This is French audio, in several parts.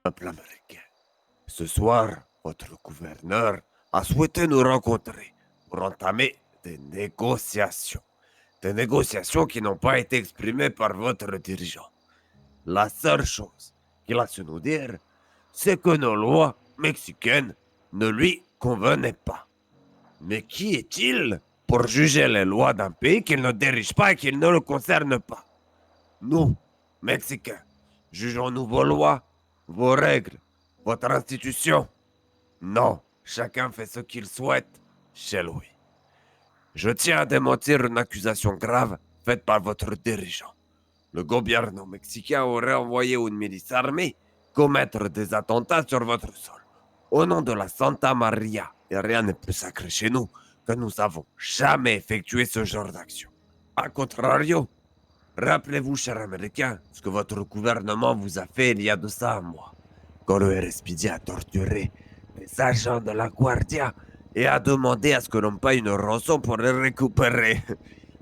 peuple américain. Ce soir, votre gouverneur a souhaité nous rencontrer pour entamer des négociations. Des négociations qui n'ont pas été exprimées par votre dirigeant. La seule chose qu'il a su nous dire, c'est que nos lois mexicaines ne lui convenaient pas. Mais qui est-il pour juger les lois d'un pays qu'il ne dirige pas et qui ne le concerne pas? Nous, Mexicains, jugeons-nous vos lois, vos règles, votre institution? Non, chacun fait ce qu'il souhaite chez lui. Je tiens à démentir une accusation grave faite par votre dirigeant. Le gouvernement mexicain aurait envoyé une milice armée commettre des attentats sur votre sol. Au nom de la Santa Maria, et rien n'est plus sacré chez nous, que nous n'avons jamais effectué ce genre d'action. A contrario, rappelez-vous, cher Américain, ce que votre gouvernement vous a fait il y a de ça un mois, quand le RSPD a torturé les agents de la Guardia et a demandé à ce que l'on paye une rançon pour les récupérer.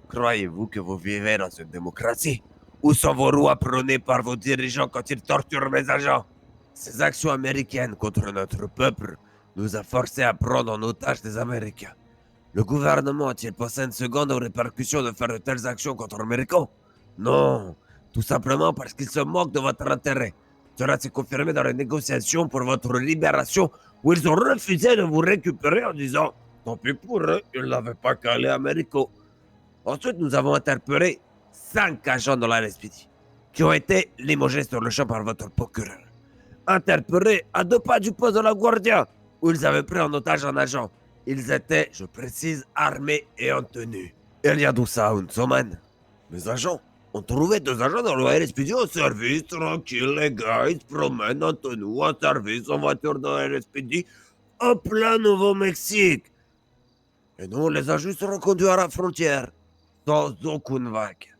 Croyez-vous que vous vivez dans une démocratie? Où sont vos lois prônées par vos dirigeants quand ils torturent mes agents? Ces actions américaines contre notre peuple nous a forcés à prendre en otage des Américains. Le gouvernement a-t-il pensé une seconde aux répercussions de faire de telles actions contre l'Américain? Non, tout simplement parce qu'ils se moquent de votre intérêt. Cela s'est confirmé dans les négociations pour votre libération où ils ont refusé de vous récupérer en disant « Tant pis pour eux, ils n'avaient pas qu'à aller à Américo ». Ensuite, nous avons interpellé 5 agents de la LSPD qui ont été limogés sur le champ par votre procureur. Interpellés à 2 pas du poste de la Guardia où ils avaient pris en otage un agent. Ils étaient, je précise, armés et en tenue. Il y a tout ça une semaine. Mes agents ont trouvé 2 agents dans le LSPD en service, tranquille, les gars, ils se promènent en tenue, en service, en voiture dans le LSPD, en plein Nouveau-Mexique. Et nous, on les a juste reconduits à la frontière, sans aucune vague.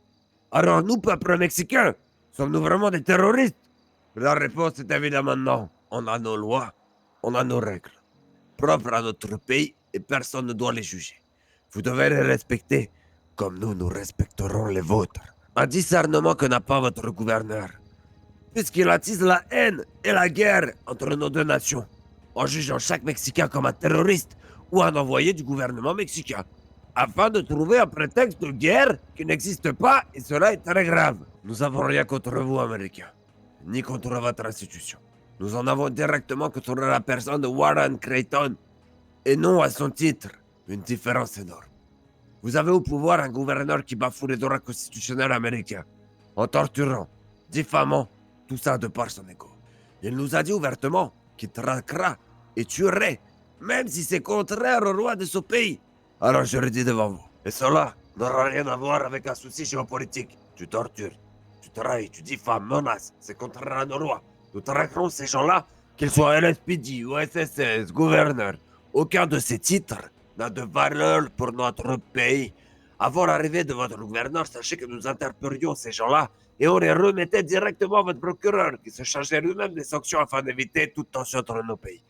Alors nous, peuple mexicain, sommes-nous vraiment des terroristes? La réponse est évidemment non. On a nos lois, on a nos règles, propres à notre pays, et personne ne doit les juger. Vous devez les respecter, comme nous respecterons les vôtres. Un discernement que n'a pas votre gouverneur, puisqu'il attise la haine et la guerre entre nos 2 nations, en jugeant chaque Mexicain comme un terroriste ou un envoyé du gouvernement mexicain, afin de trouver un prétexte de guerre qui n'existe pas, et cela est très grave. Nous n'avons rien contre vous, Américains, ni contre votre institution. Nous en avons directement contre la personne de Warren Creighton, et non à son titre, une différence énorme. Vous avez au pouvoir un gouverneur qui bafoue les droits constitutionnels américains, en torturant, diffamant, tout ça de par son ego. Il nous a dit ouvertement qu'il traquera et tuerait, même si c'est contraire aux lois de ce pays. Alors je le dis devant vous, et cela n'aura rien à voir avec un souci géopolitique. Tu tortures, tu trahis, tu diffames, menaces, c'est contraire à nos lois. Nous traquerons ces gens-là, qu'ils soient LSPD ou SSS, gouverneur. Aucun de ces titres n'a de valeur pour notre pays. Avant l'arrivée de votre gouverneur, sachez que nous interpellions ces gens-là et on les remettait directement à votre procureur, qui se chargeait lui-même des sanctions afin d'éviter toute tension entre nos pays.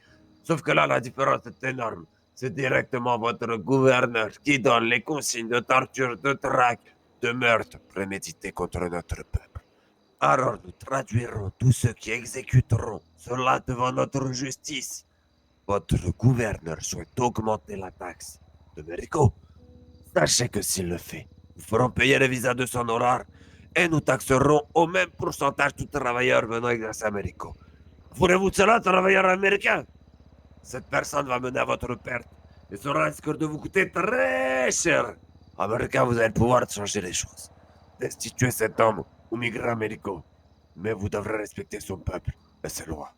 Sauf que là, la différence est énorme. C'est directement votre gouverneur qui donne les consignes de torture, de traque, de meurtre prémédité contre notre peuple. Alors nous traduirons tous ceux qui exécuteront cela devant notre justice. Votre gouverneur souhaite augmenter la taxe de Mérico. Sachez que s'il le fait, nous ferons payer les visas de son honorar et nous taxerons au même pourcentage tout travailleur venant exercer à Mérico. Voulez-vous de cela, travailleur américain? Cette personne va mener à votre perte et cela risque de vous coûter très cher. Américain, vous avez le pouvoir de changer les choses. Destituer cet homme ou migrer à Mérico. Mais vous devrez respecter son peuple et ses lois.